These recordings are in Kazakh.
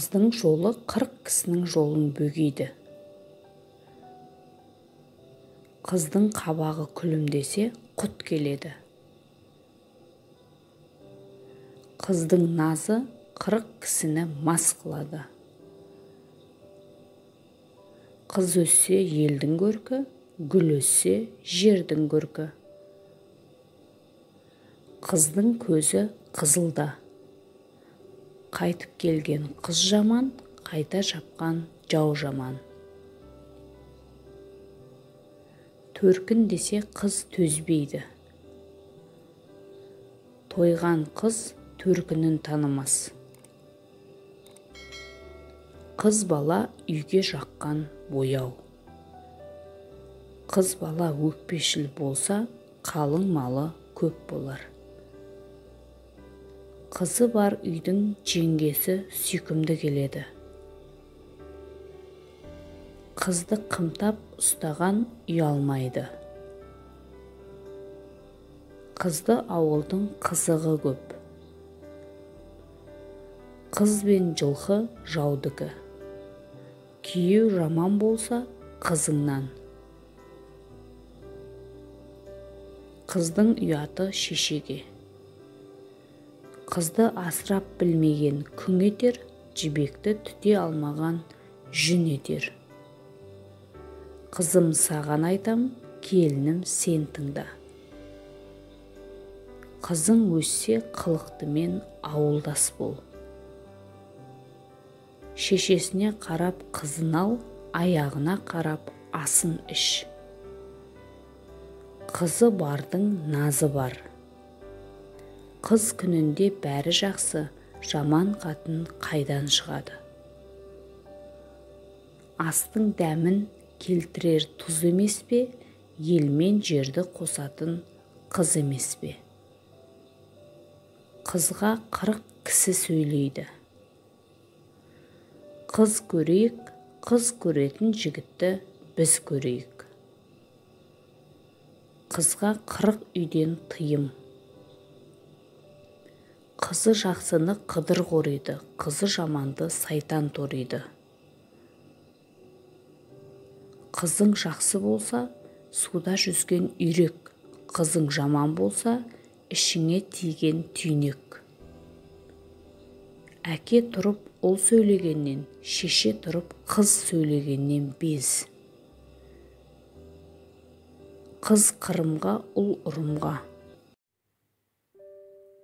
Қыздың жолы 40 кісінің жолын бөгейді. Қыздың қабағы күлімдесе, құт келеді. Қыздың назы 40 кісіні мас қылады. Қыз өссе елдің көркі, гүл өссе жердің көркі. Қыздың көзі қызылда. Қайтып келген қыз жаман, қайта жапқан жау жаман. Төркін десе қыз төзбейді. Тойған қыз төркінін танымас. Қыз бала үйге жаққан бояу. Қыз бала өкпешіл болса, қалың малы көп болар. Қызы бар үйдің жеңгесі сүйкімді келеді. Қызды қымтап ұстаған ұялмайды. Қызды ауылдың қызығы көп. Қыз бен жылқы жаудыкі. Күйеу жаман болса қызыңнан. Қыздың ұяты шешеге. Қызды асырап білмеген күң етер, жібекті түте алмаған жүн етер. Қызым саған айтам, келінім сен тыңда. Қызың өссе қылықтымен ауылдас бол. Шешесіне қарап қызын ал, аяғына қарап асын іш. Қызы бардың назы бар. Қыз күнінде бәрі жақсы, жаман қатын қайдан шығады? Астың дәмін келтірер тұз емес пе, елмен жерді қосатын қыз емес пе? Қызға 40 кісі сөйлейді. Қыз көрейік, қыз көретін жігітті біз көрейік. Қызға 40 үйден тыйым. Қызы жақсыны қыдыр қориды, қызы жаманды сайтан ториды. Қызың жақсы болса, суда жүзген үйрек, қызың жаман болса, ішіңе тиген түйнек. Әке тұрып ұл сөйлегеннен, шеше тұрып қыз сөйлегеннен без. Қыз қырымға, ұл ұрымға.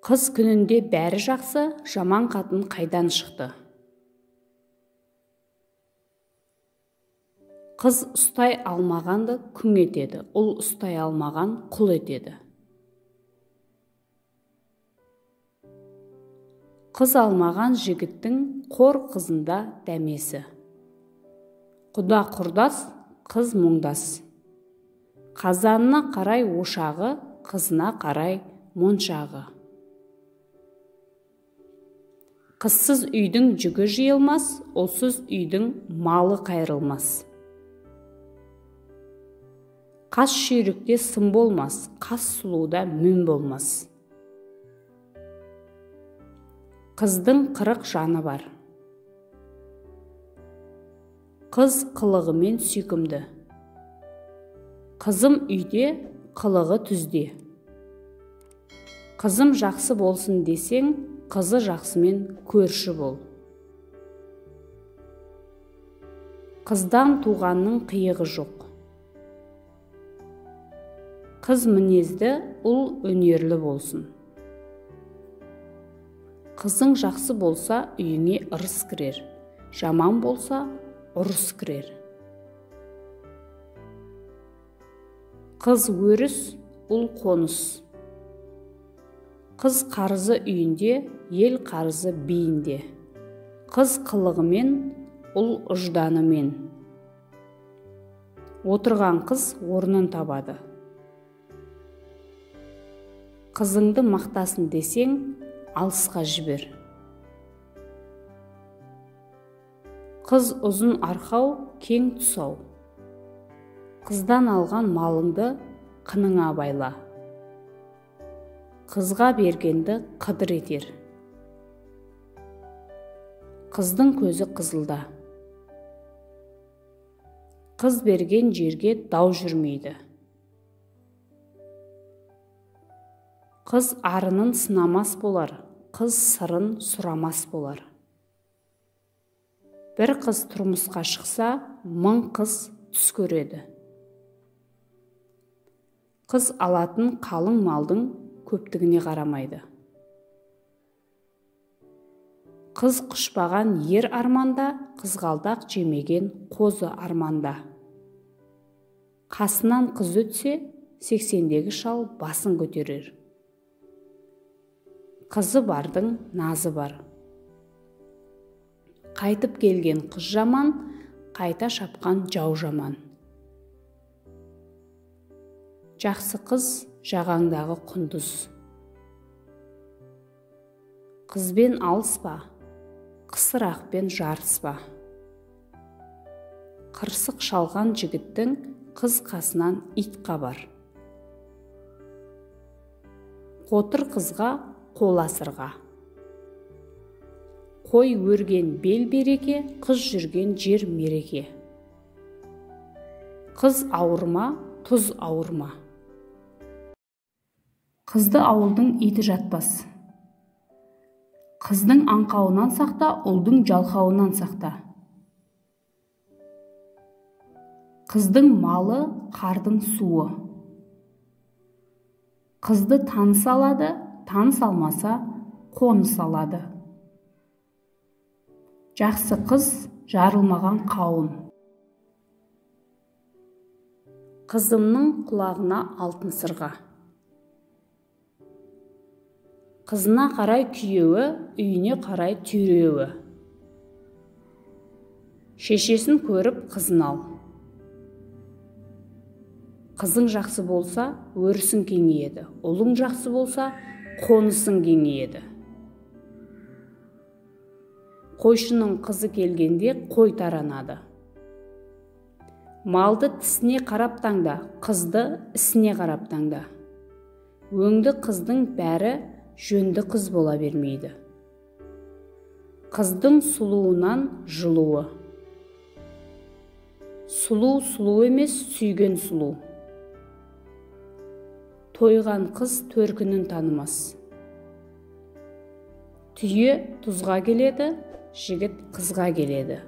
Қыз күнінде бәрі жақсы, жаман қатын қайдан шықты? Қыз ұстай алмағанды күң етеді, ұл ұстай алмаған құл етеді. Қыз алмаған жігіттің қор қызында дәмесі. Құда құрдас, қыз мұңдас. Қазанына қарай ошағы, қызына қарай моншағы. Қызсыз үйдің жүгі жиылмас, ұлсыз үйдің малы қайрылмас. Қас шүйрікте сым болмас, қас сұлуда мін болмас. Қыздың 40 жаны бар. Қыз қылығымен сүйкімді. Қызым үйде, қылығы түзде. Қызым жақсы болсын десең, қызы жақсымен көрші бол. Қыздан туғанның қиығы жоқ. Қыз мінезді, ұл өнерлі болсын. Қызың жақсы болса, үйіңе ырыс кірер. Жаман болса, ұрыс кірер. Қыз өріс, ұл қоныс. Қыз қарызы үйінде, ел қарызы бейінде. Қыз қылығымен, ұл ұжданымен. Отырған қыз орнын табады. Қызыңды мақтасын десең, алысқа жібер. Қыз ұзын арқау, кең тұсау. Қыздан алған малыңды қыныңа байла. Қызға бергенді қыдыр етер. Қыздың көзі қызылда. Қыз берген жерге дау жүрмейді. Қыз арынын сынамас болар, қыз сырын сұрамас болар. Бір қыз тұрмысқа шықса, 1000 қыз түс көреді. Қыз алатын қалың малдың көптігіне қарамайды. Қыз құшпаған ер арманда, қызғалдақ жемеген қозы арманда. Қасынан қыз өтсе, 80-дегі шал басын көтерер. Қызы бардың назы бар. Қайтып келген қыз жаман, қайта шапқан жау жаман. Жақсы қыз жағаңдағы құндыз. Қызбен алыспа, қысырақпен жарыспа. Қырсық шалған жігіттің қыз қасынан ит қабар. Қотыр қызға қол асырға. Қой өрген бел береке, қыз жүрген жер мереке. Қыз ауырма, тұз ауырма. Қызды ауылдың иті жатпас. Қыздың аңқауынан сақта, ұлдың жалқауынан сақта. Қыздың малы қардың суы. Қызды таныс алады, таныс алмаса қоныс алады. Жақсы қыз жарылмаған қауын. Қызымның құлағына алтын сырға. Қызына қарай күйеуі, үйіне қарай түйреуі. Шешесін көріп қызын ал. Қызың жақсы болса, өрісің кеңейеді. Ұлың жақсы болса, қонысың кеңейеді. Қойшының қызы келгенде қой таранады. Малды тісіне қарап таңда, қызды ісіне қарап таңда. Өңді қыздың бәрі жөнді қыз бола бермейді. Қыздың сұлуынан жылуы. Сұлу сұлу емес, сүйген сұлу. Тойған қыз төркінін танымас. Түйе тұзға келеді, жігіт қызға келеді.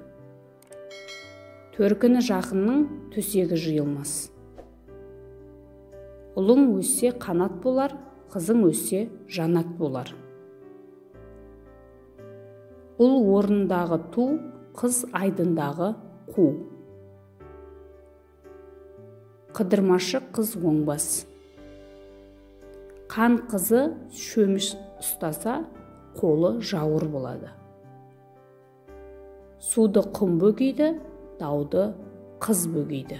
Төркіні жақынның төсегі жиылмас. Ұлың өссе қанат болар, қызың өссе жанат болар. Ұл орнындағы ту, қыз айдындағы қу. Қыдырмашы қыз оңбас. Қан қызы шөміш ұстаса, қолы жауыр болады. Суды құм бөгейді, дауды қыз бөгейді.